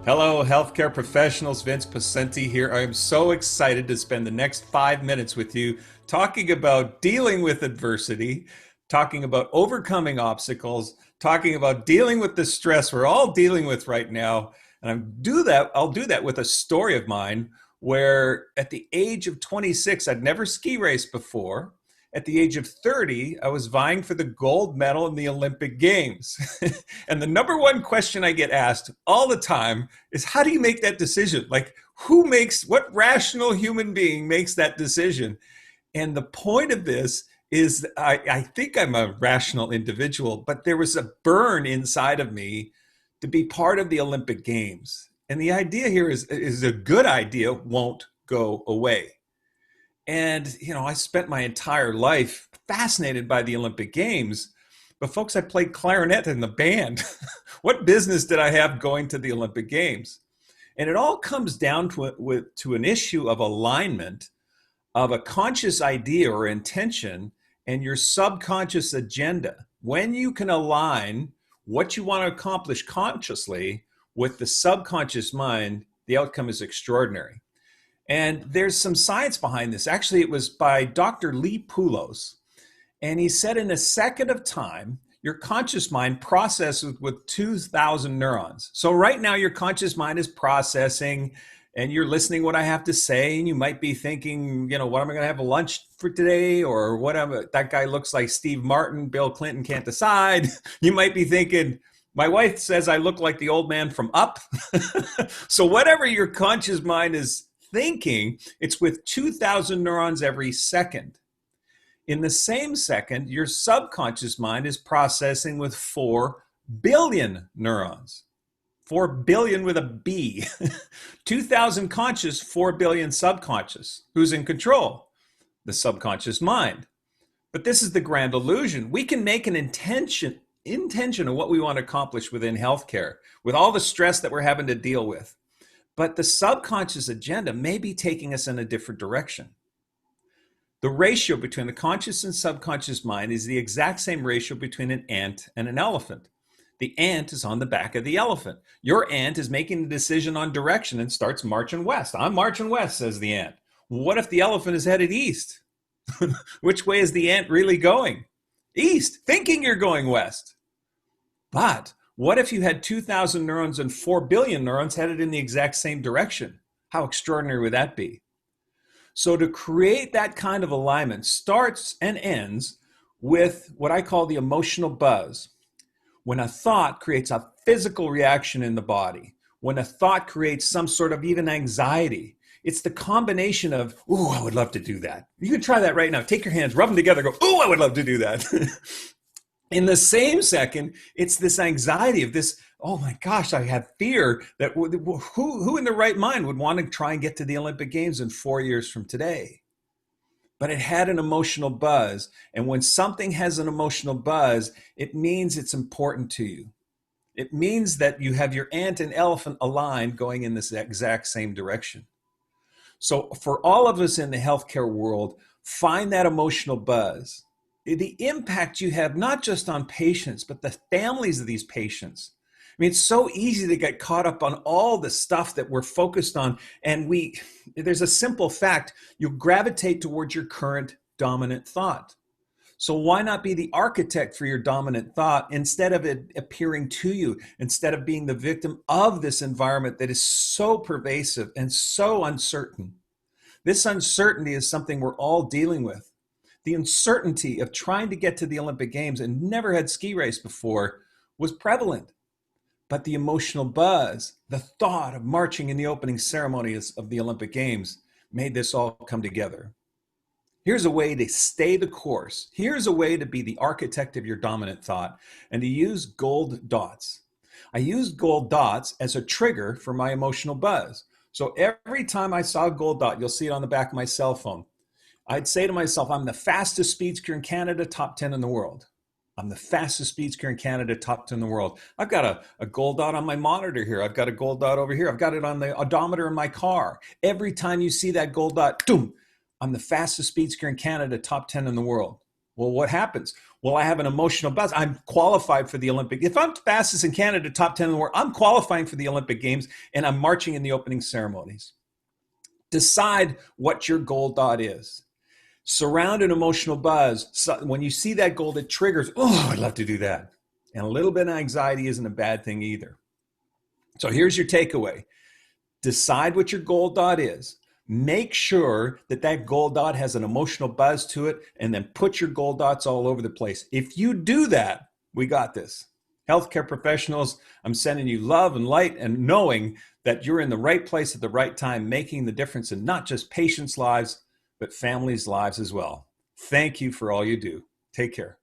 Hello, healthcare professionals. Vince Pacenti here. I am so excited to spend the next 5 minutes with you talking about dealing with adversity, talking about overcoming obstacles, talking about dealing with the stress we're all dealing with right now. And I'll do that with a story of mine where at the age of 26, I'd never ski raced before. At the age of 30, I was vying for the gold medal in the Olympic Games. And the number one question I get asked all the time is, how do you make that decision? Like, what rational human being makes that decision? And the point of this is I think I'm a rational individual, but there was a burn inside of me to be part of the Olympic Games. And the idea here is a good idea won't go away. And, I spent my entire life fascinated by the Olympic Games. But, folks, I played clarinet in the band. What business did I have going to the Olympic Games? And it all comes down to an issue of alignment of a conscious idea or intention and your subconscious agenda. When you can align what you want to accomplish consciously with the subconscious mind, the outcome is extraordinary. And there's some science behind this. Actually, it was by Dr. Lee Poulos. And he said in a second of time, your conscious mind processes with 2,000 neurons. So right now, your conscious mind is processing and you're listening what I have to say. And you might be thinking, what am I going to have for lunch for today? Or whatever, that guy looks like Steve Martin, Bill Clinton can't decide. You might be thinking, my wife says I look like the old man from Up. So whatever your conscious mind is thinking, it's with 2,000 neurons every second. In the same second, your subconscious mind is processing with 4 billion neurons. 4 billion with a B. 2,000 conscious, 4 billion subconscious. Who's in control? The subconscious mind. But this is the grand illusion. We can make an intention of what we want to accomplish within healthcare, with all the stress that we're having to deal with. But the subconscious agenda may be taking us in a different direction. The ratio between the conscious and subconscious mind is the exact same ratio between an ant and an elephant. The ant is on the back of the elephant. Your ant is making a decision on direction and starts marching west. I'm marching west, says the ant. What if the elephant is headed east? Which way is the ant really going? East, thinking you're going west. But what if you had 2,000 neurons and 4 billion neurons headed in the exact same direction? How extraordinary would that be? So to create that kind of alignment starts and ends with what I call the emotional buzz. When a thought creates a physical reaction in the body, when a thought creates some sort of even anxiety, it's the combination of, ooh, I would love to do that. You can try that right now. Take your hands, rub them together, go, ooh, I would love to do that. In the same second, it's this anxiety of this, oh my gosh, I have fear that who in their right mind would want to try and get to the Olympic Games in 4 years from today? But it had an emotional buzz. And when something has an emotional buzz, it means it's important to you. It means that you have your ant and elephant aligned going in this exact same direction. So for all of us in the healthcare world, find that emotional buzz. The impact you have not just on patients, but the families of these patients. I mean, it's so easy to get caught up on all the stuff that we're focused on. And there's a simple fact, you gravitate towards your current dominant thought. So why not be the architect for your dominant thought instead of it appearing to you, instead of being the victim of this environment that is so pervasive and so uncertain? This uncertainty is something we're all dealing with. The uncertainty of trying to get to the Olympic Games and never had ski race before was prevalent. But the emotional buzz, the thought of marching in the opening ceremonies of the Olympic Games made this all come together. Here's a way to stay the course. Here's a way to be the architect of your dominant thought and to use gold dots. I used gold dots as a trigger for my emotional buzz. So every time I saw a gold dot, you'll see it on the back of my cell phone. I'd say to myself, I'm the fastest speed skier in Canada, top 10 in the world. I'm the fastest speed skier in Canada, top 10 in the world. I've got a gold dot on my monitor here. I've got a gold dot over here. I've got it on the odometer in my car. Every time you see that gold dot, boom, I'm the fastest speed skier in Canada, top 10 in the world. Well, what happens? Well, I have an emotional buzz. I'm qualified for the Olympic. If I'm fastest in Canada, top 10 in the world, I'm qualifying for the Olympic Games and I'm marching in the opening ceremonies. Decide what your goal dot is. Surround an emotional buzz. So when you see that goal that triggers, oh, I'd love to do that. And a little bit of anxiety isn't a bad thing either. So here's your takeaway. Decide what your goal dot is. Make sure that that goal dot has an emotional buzz to it, and then put your goal dots all over the place. If you do that, we got this. Healthcare professionals, I'm sending you love and light and knowing that you're in the right place at the right time, making the difference in not just patients' lives, but families' lives as well. Thank you for all you do. Take care.